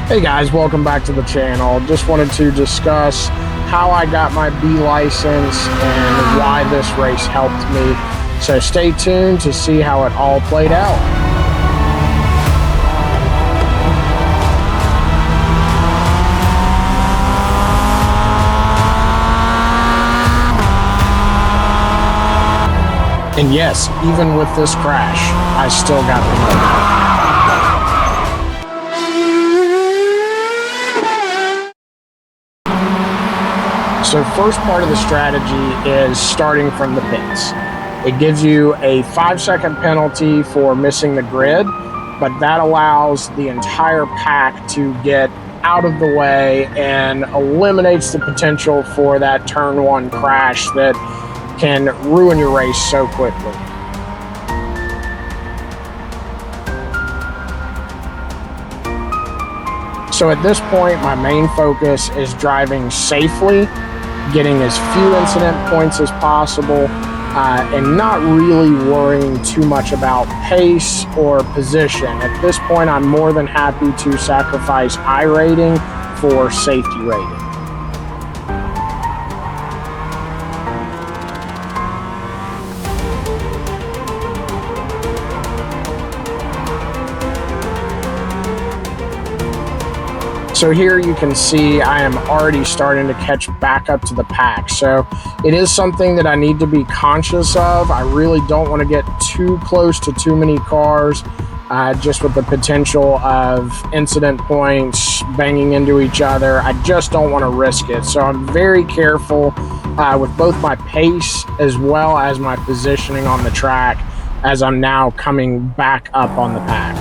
Hey guys, welcome back to the channel. Just wanted to discuss how I got my B license and why this race helped me. So stay tuned to see how it all played out. And yes, even with this crash, I still got the money. So first part of the strategy is starting from the pits. It gives you a 5-second penalty for missing the grid, but that allows the entire pack to get out of the way and eliminates the potential for that turn one crash that can ruin your race so quickly. So at this point, my main focus is driving safely, getting as few incident points as possible, and not really worrying too much about pace or position. At this point, I'm more than happy to sacrifice iRacing for safety rating. So here you can see I am already starting to catch back up to the pack. So it is something that I need to be conscious of. I really don't want to get too close to too many cars, just with the potential of incident points banging into each other. I just don't want to risk it. So I'm very careful with both my pace as well as my positioning on the track as I'm now coming back up on the pack.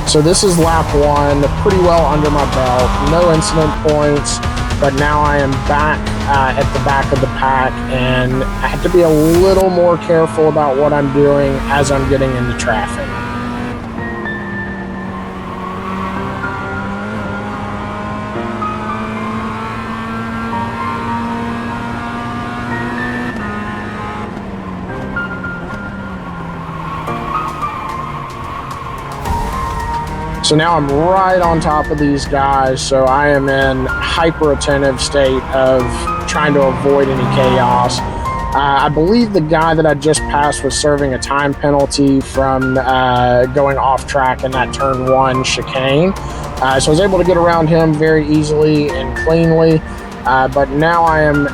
So this is lap one, pretty well under my belt, no incident points, but now I am back at the back of the pack, and I have to be a little more careful about what I'm doing as I'm getting into traffic. So now I'm right on top of these guys, so I am in hyper attentive state of trying to avoid any chaos. I believe the guy that I just passed was serving a time penalty from going off track in that turn one chicane. So I was able to get around him very easily and cleanly, but now I am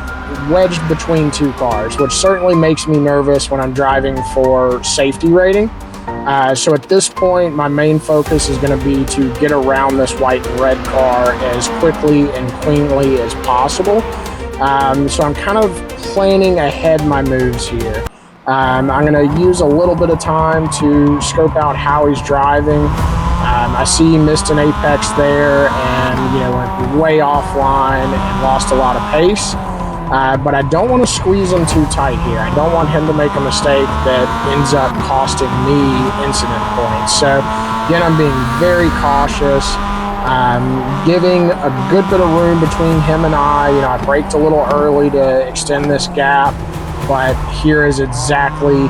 wedged between two cars, which certainly makes me nervous when I'm driving for safety rating. So at this point, my main focus is going to be to get around this white and red car as quickly and cleanly as possible. So I'm kind of planning ahead my moves here. I'm going to use a little bit of time to scope out how he's driving. I see he missed an apex there and went way offline and lost a lot of pace. But I don't want to squeeze him too tight here. I don't want him to make a mistake that ends up costing me incident points. So again, I'm being very cautious, giving a good bit of room between him and I. I braked a little early to extend this gap, but here is exactly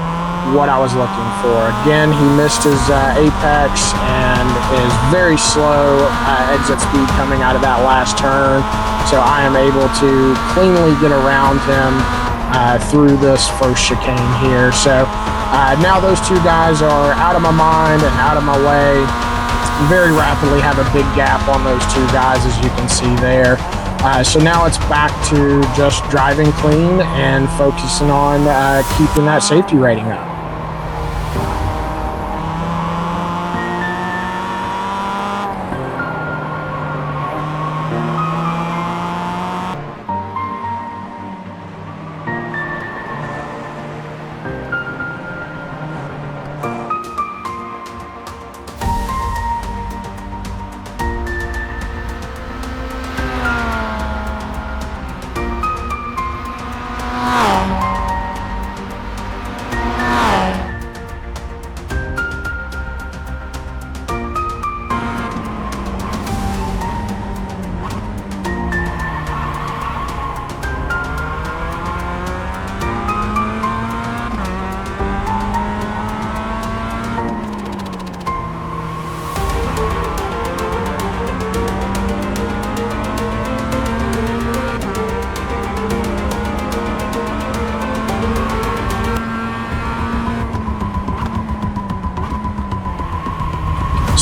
what I was looking for. Again, he missed his apex and is very slow exit speed coming out of that last turn. So I am able to cleanly get around him through this first chicane here. So now those two guys are out of my mind and out of my way. Very rapidly have a big gap on those two guys, as you can see there. So now it's back to just driving clean and focusing on keeping that safety rating up.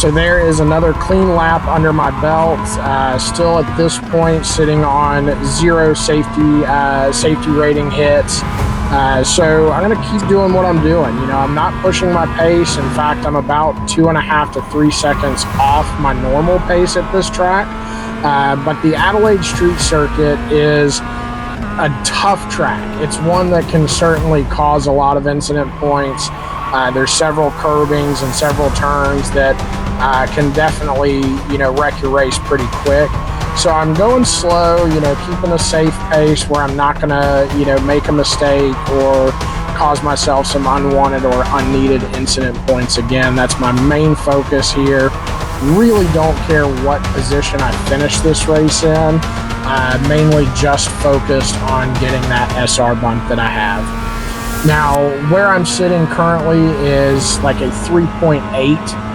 So there is another clean lap under my belt. Still at this point sitting on 0 safety rating hits. So I'm going to keep doing what I'm doing. You know, I'm not pushing my pace. In fact, I'm about 2.5 to 3 seconds off my normal pace at this track. But the Adelaide Street Circuit is a tough track. It's one that can certainly cause a lot of incident points. There's several curbings and several turns that can definitely, you know, wreck your race pretty quick. So I'm going slow, you know, keeping a safe pace where I'm not gonna, you know, make a mistake or cause myself some unwanted or unneeded incident points again. That's my main focus here. Really don't care what position I finish this race in. Mainly just focused on getting that SR bump that I have. Now, where I'm sitting currently is like a 3.8.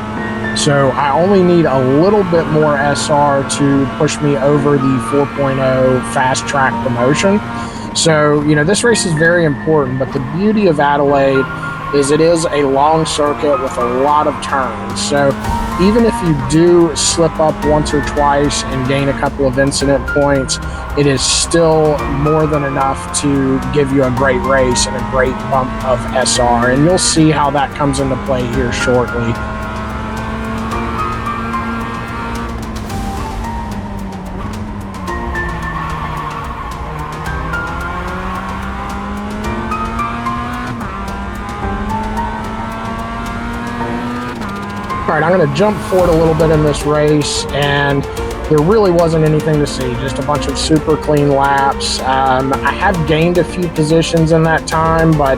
So I only need a little bit more SR to push me over the 4.0 fast track promotion. So, you know, this race is very important, but the beauty of Adelaide is it is a long circuit with a lot of turns. So even if you do slip up once or twice and gain a couple of incident points, it is still more than enough to give you a great race and a great bump of SR. And you'll see how that comes into play here shortly. All right, I'm going to jump forward a little bit in this race, and there really wasn't anything to see, just a bunch of super clean laps. I have gained a few positions in that time, but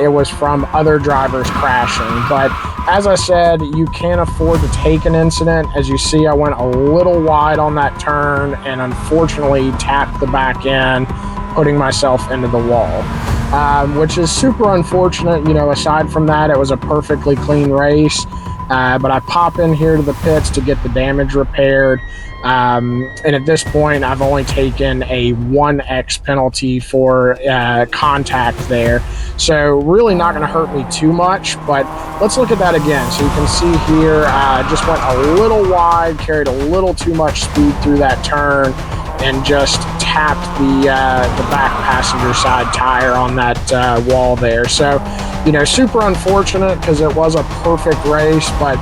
it was from other drivers crashing. But as I said, you can't afford to take an incident. As you see, I went a little wide on that turn and unfortunately tapped the back end, putting myself into the wall. Which is super unfortunate. You know, aside from that, it was a perfectly clean race. But I pop in here to the pits to get the damage repaired. And at this point, I've only taken a 1x penalty for contact there. So really not going to hurt me too much, but let's look at that again. So you can see here, just went a little wide, carried a little too much speed through that turn, and just tapped the back passenger side tire on that wall there. So, you know, super unfortunate because it was a perfect race, but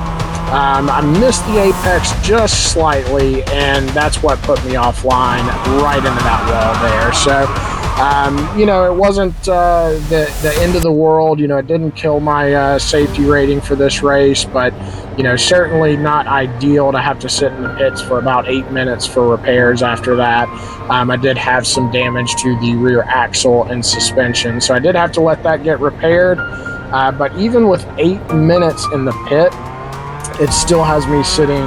I missed the apex just slightly, and that's what put me offline right into that wall there. So, you know, it wasn't the end of the world. You know, it didn't kill my safety rating for this race, but, you know, certainly not ideal to have to sit in the pits for about 8 minutes for repairs after that. I did have some damage to the rear axle and suspension, so I did have to let that get repaired. But even with 8 minutes in the pit, it still has me sitting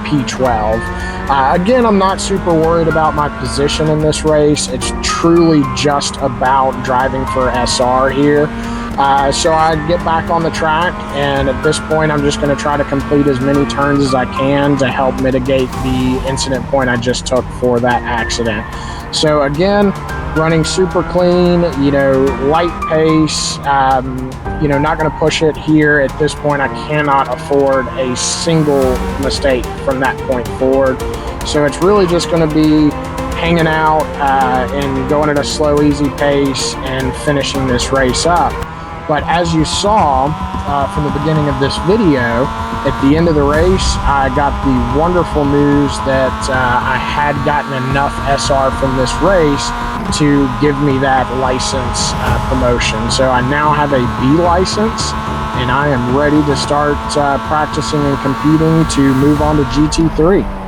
P12. Again, I'm not super worried about my position in this race. It's truly just about driving for SR here. So I get back on the track, and at this point, I'm just going to try to complete as many turns as I can to help mitigate the incident point I just took for that accident. So again, running super clean, you know, light pace, you know, not going to push it here. At this point, I cannot afford a single mistake from that point forward. So it's really just going to be hanging out and going at a slow, easy pace and finishing this race up. But as you saw from the beginning of this video, at the end of the race, I got the wonderful news that I had gotten enough SR from this race to give me that license promotion. So I now have a B license, and I am ready to start practicing and competing to move on to GT3.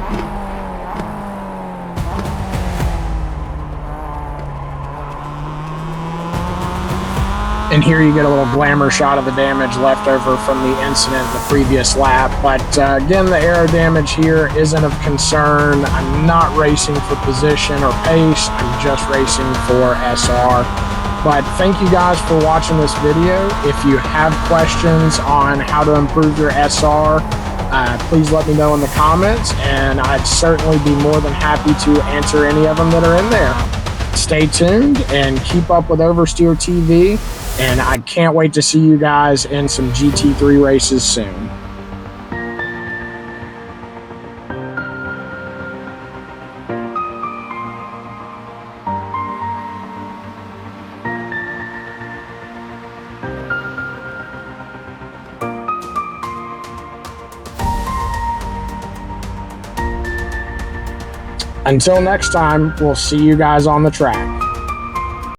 And here you get a little glamour shot of the damage left over from the incident in the previous lap. But again, the aero damage here isn't of concern. I'm not racing for position or pace. I'm just racing for SR. But thank you guys for watching this video. If you have questions on how to improve your SR, please let me know in the comments, and I'd certainly be more than happy to answer any of them that are in there. Stay tuned and keep up with OversteerTV, and I can't wait to see you guys in some GT3 races soon. Until next time, we'll see you guys on the track.